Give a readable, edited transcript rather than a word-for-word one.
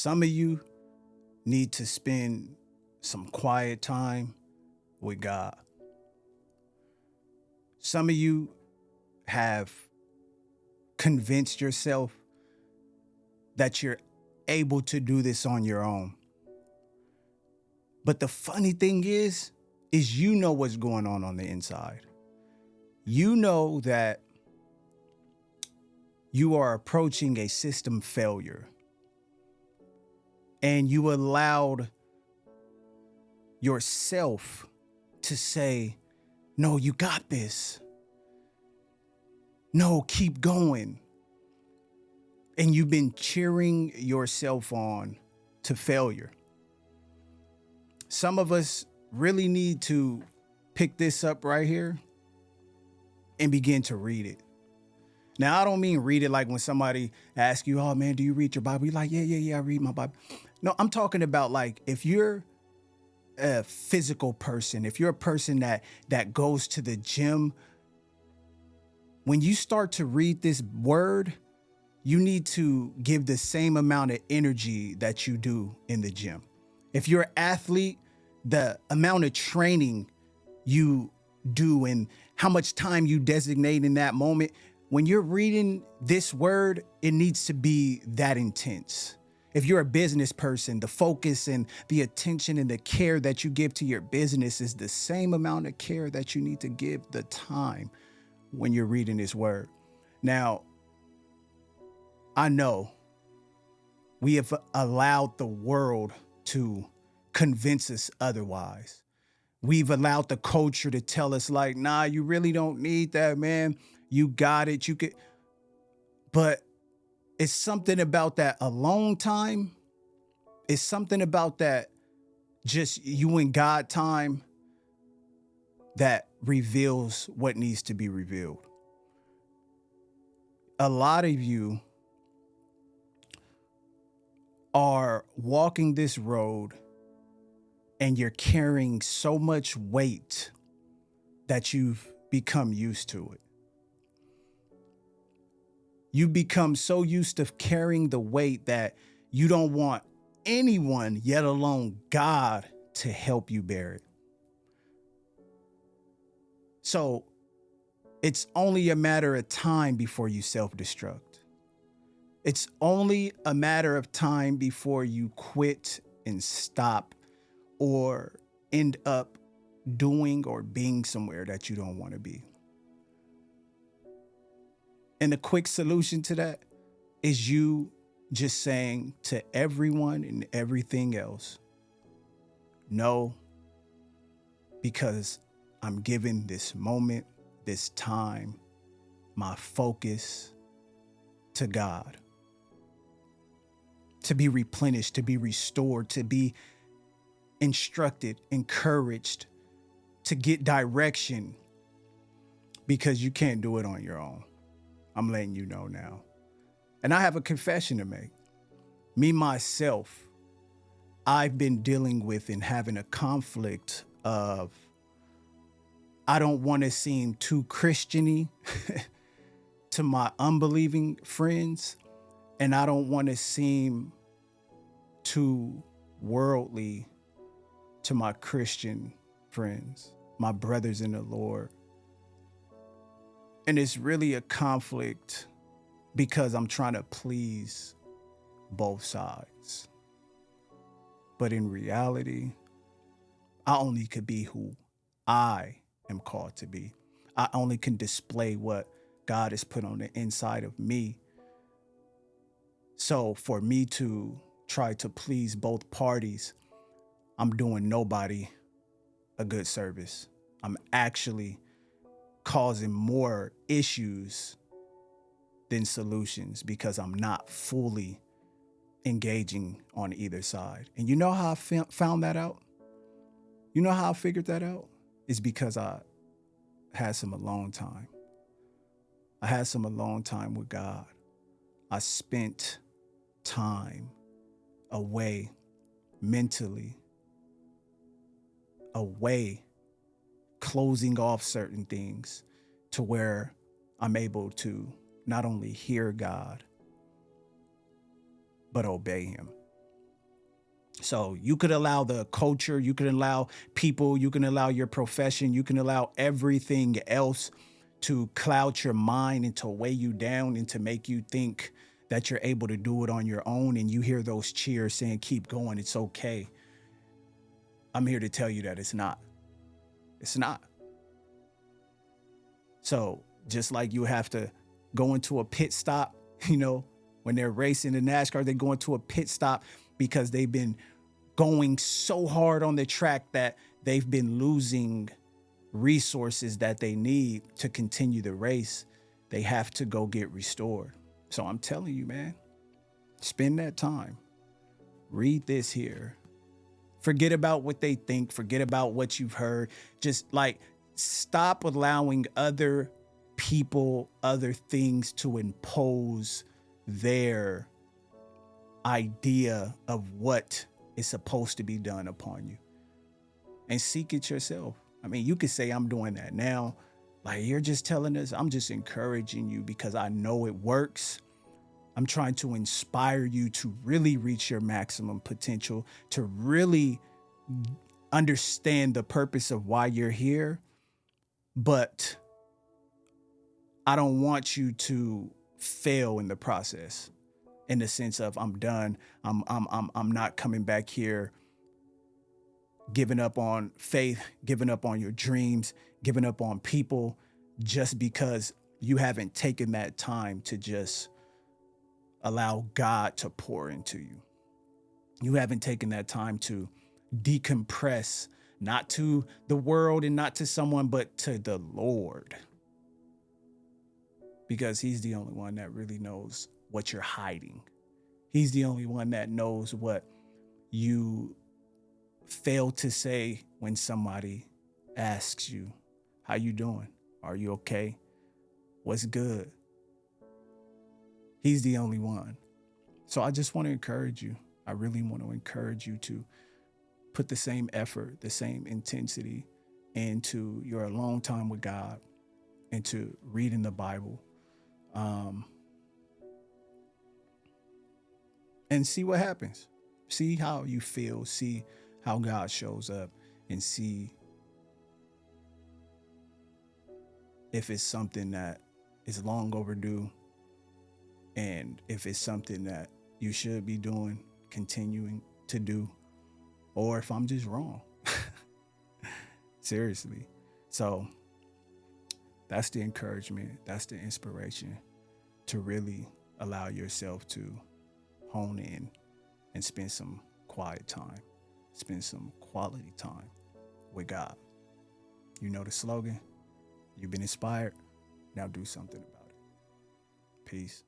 Some of you need to spend some quiet time with God. Some of you have convinced yourself that you're able to do this on your own. But the funny thing is you know what's going on the inside. You know that you are approaching a system failure and you allowed yourself to say, no, you got this. No, keep going. And you've been cheering yourself on to failure. Some of us really need to pick this up right here and begin to read it. Now, I don't mean read it like when somebody asks you, oh man, do you read your Bible? You're like, yeah, I read my Bible. No, I'm talking about like if you're a physical person, if you're a person that goes to the gym, when you start to read this word, you need to give the same amount of energy that you do in the gym. If you're an athlete, the amount of training you do and how much time you designate in that moment, when you're reading this word, it needs to be that intense. If you're a business person, the focus and the attention and the care that you give to your business is the same amount of care that you need to give the time when you're reading this word. Now, I know we have allowed the world to convince us otherwise. We've allowed the culture to tell us like, nah, you really don't need that, man. You got it. You could. But it's something about that alone time. It's something about that just you and God time that reveals what needs to be revealed. A lot of you are walking this road and you're carrying so much weight that you've become used to it. You become so used to carrying the weight that you don't want anyone, yet alone God, to help you bear it. So it's only a matter of time before you self-destruct. It's only a matter of time before you quit and stop or end up doing or being somewhere that you don't want to be. And the quick solution to that is you just saying to everyone and everything else, no, because I'm giving this moment, this time, my focus to God, to be replenished, to be restored, to be instructed, encouraged, to get direction, because you can't do it on your own. I'm letting you know now. And I have a confession to make. Me, myself, I've been dealing with and having a conflict of, I don't want to seem too Christian-y to my unbelieving friends, and I don't want to seem too worldly to my Christian friends, my brothers in the Lord. And it's really a conflict because I'm trying to please both sides. But in reality, I only could be who I am called to be. I only can display what God has put on the inside of me. So for me to try to please both parties, I'm doing nobody a good service. I'm actually causing more issues than solutions because I'm not fully engaging on either side. And you know how I found that out? You know how I figured that out? It's because I had some alone time. I had some alone time with God. I spent time away mentally, away, closing off certain things to where I'm able to not only hear God, but obey him. So you could allow the culture, you can allow people, you can allow your profession, you can allow everything else to cloud your mind and to weigh you down and to make you think that you're able to do it on your own. And you hear those cheers saying, keep going, it's okay. I'm here to tell you that it's not. It's not. So just like you have to go into a pit stop, you know, when they're racing in NASCAR, they go into a pit stop because they've been going so hard on the track that they've been losing resources that they need to continue the race. They have to go get restored. So I'm telling you, man, spend that time. Read this here. Forget about what they think. Forget about what you've heard. Just like stop allowing other people, other things to impose their idea of what is supposed to be done upon you, and seek it yourself. I mean, you could say, I'm doing that now. Like, you're just telling us. I'm just encouraging you because I know it works. I'm trying to inspire you to really reach your maximum potential, to really understand the purpose of why you're here. But I don't want you to fail in the process, in the sense of I'm done. I'm not coming back here, giving up on faith, giving up on your dreams, giving up on people just because you haven't taken that time to just allow God to pour into you. You haven't taken that time to decompress, not to the world and not to someone, but to the Lord. Because He's the only one that really knows what you're hiding. He's the only one that knows what you fail to say when somebody asks you, how you doing? Are you okay? What's good? He's the only one. So I just want to encourage you. I really want to encourage you to put the same effort, the same intensity into your alone time with God, into reading the Bible, and see what happens. See how you feel, see how God shows up, and see if it's something that is long overdue, and if it's something that you should be doing, continuing to do, or if I'm just wrong. Seriously. So that's the encouragement, that's the inspiration, to really allow yourself to hone in and spend some quiet time, spend some quality time with God. You know the slogan, you've been inspired, now do something about it. Peace.